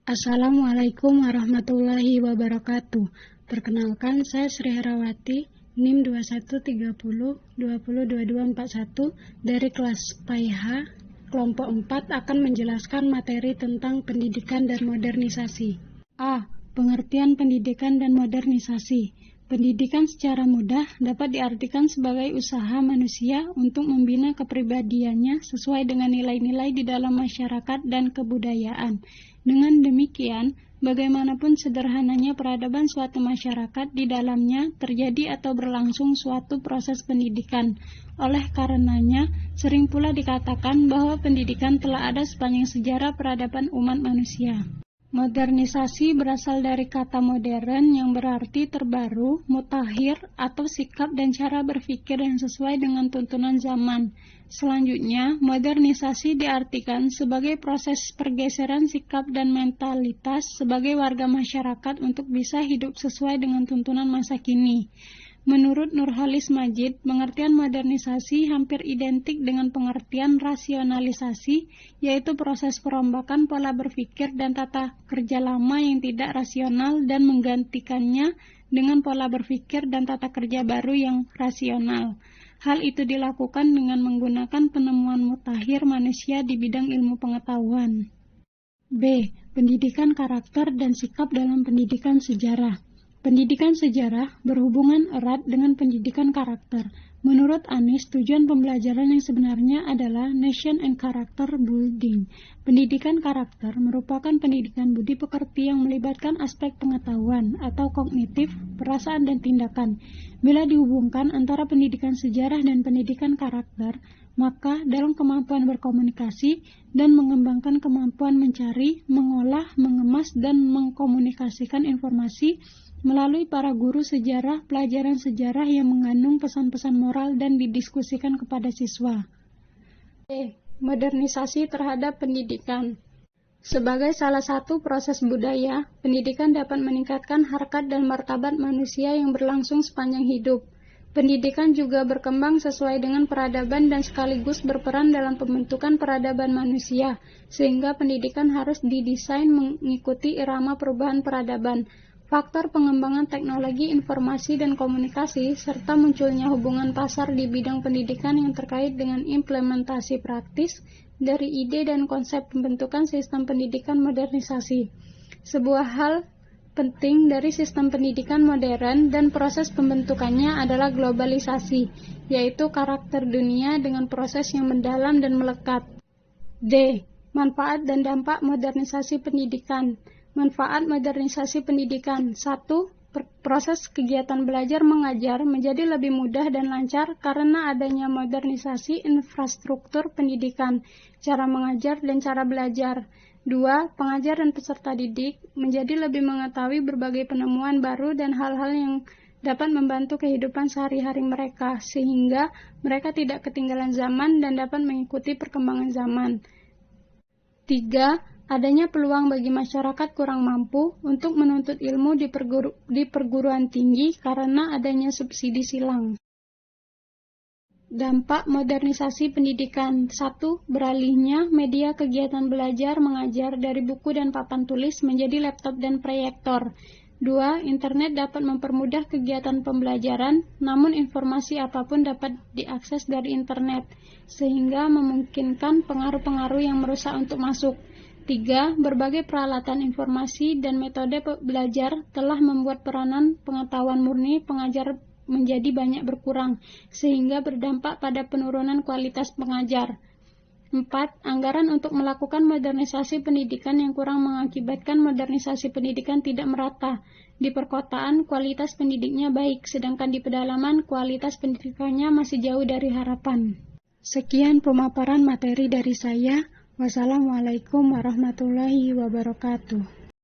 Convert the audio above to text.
Assalamualaikum warahmatullahi wabarakatuh. Perkenalkan, saya Sri Herawati, NIM 2130202241 dari kelas PAIH, kelompok 4 akan menjelaskan materi tentang pendidikan dan modernisasi. A. Pengertian pendidikan dan modernisasi. Pendidikan secara mudah dapat diartikan sebagai usaha manusia untuk membina kepribadiannya sesuai dengan nilai-nilai di dalam masyarakat dan kebudayaan. Dengan demikian, bagaimanapun sederhananya peradaban suatu masyarakat, di dalamnya terjadi atau berlangsung suatu proses pendidikan. Oleh karenanya, sering pula dikatakan bahwa pendidikan telah ada sepanjang sejarah peradaban umat manusia. Modernisasi berasal dari kata modern yang berarti terbaru, mutakhir, atau sikap dan cara berpikir yang sesuai dengan tuntunan zaman. Selanjutnya, modernisasi diartikan sebagai proses pergeseran sikap dan mentalitas sebagai warga masyarakat untuk bisa hidup sesuai dengan tuntunan masa kini. Menurut Nurholis Majid, pengertian modernisasi hampir identik dengan pengertian rasionalisasi, yaitu proses perombakan pola berpikir dan tata kerja lama yang tidak rasional dan menggantikannya dengan pola berpikir dan tata kerja baru yang rasional. Hal itu dilakukan dengan menggunakan penemuan mutakhir manusia di bidang ilmu pengetahuan. B. Pendidikan karakter dan sikap dalam pendidikan sejarah. Pendidikan sejarah berhubungan erat dengan pendidikan karakter. Menurut Anies, tujuan pembelajaran yang sebenarnya adalah nation and character building. Pendidikan karakter merupakan pendidikan budi pekerti yang melibatkan aspek pengetahuan atau kognitif, perasaan, dan tindakan. Bila dihubungkan antara pendidikan sejarah dan pendidikan karakter, maka dalam kemampuan berkomunikasi dan mengembangkan kemampuan mencari, mengolah, mengemas, dan mengkomunikasikan informasi melalui para guru sejarah, pelajaran sejarah yang mengandung pesan-pesan moral dan didiskusikan kepada siswa. Modernisasi terhadap pendidikan. Sebagai salah satu proses budaya, pendidikan dapat meningkatkan harkat dan martabat manusia yang berlangsung sepanjang hidup. Pendidikan juga berkembang sesuai dengan peradaban dan sekaligus berperan dalam pembentukan peradaban manusia, sehingga pendidikan harus didesain mengikuti irama perubahan peradaban. Faktor pengembangan teknologi informasi dan komunikasi, serta munculnya hubungan pasar di bidang pendidikan yang terkait dengan implementasi praktis dari ide dan konsep pembentukan sistem pendidikan modernisasi. Sebuah hal penting dari sistem pendidikan modern dan proses pembentukannya adalah globalisasi, yaitu karakter dunia dengan proses yang mendalam dan melekat. D. Manfaat dan dampak modernisasi pendidikan. Manfaat modernisasi pendidikan. 1. Proses kegiatan belajar mengajar menjadi lebih mudah dan lancar karena adanya modernisasi infrastruktur pendidikan, cara mengajar dan cara belajar. 2. Pengajar dan peserta didik menjadi lebih mengetahui berbagai penemuan baru dan hal-hal yang dapat membantu kehidupan sehari-hari mereka, sehingga mereka tidak ketinggalan zaman dan dapat mengikuti perkembangan zaman. 3. Adanya peluang bagi masyarakat kurang mampu untuk menuntut ilmu di perguruan tinggi karena adanya subsidi silang. Dampak modernisasi pendidikan. 1. Beralihnya media kegiatan belajar mengajar dari buku dan papan tulis menjadi laptop dan proyektor. 2. Internet dapat mempermudah kegiatan pembelajaran, namun informasi apapun dapat diakses dari internet, sehingga memungkinkan pengaruh-pengaruh yang merusak untuk masuk. 3. Berbagai peralatan informasi dan metode belajar telah membuat peranan pengetahuan murni pengajar menjadi banyak berkurang, sehingga berdampak pada penurunan kualitas pengajar. 4. Anggaran untuk melakukan modernisasi pendidikan yang kurang mengakibatkan modernisasi pendidikan tidak merata. Di perkotaan, kualitas pendidiknya baik, sedangkan di pedalaman, kualitas pendidikannya masih jauh dari harapan. Sekian pemaparan materi dari saya. Wassalamualaikum warahmatullahi wabarakatuh.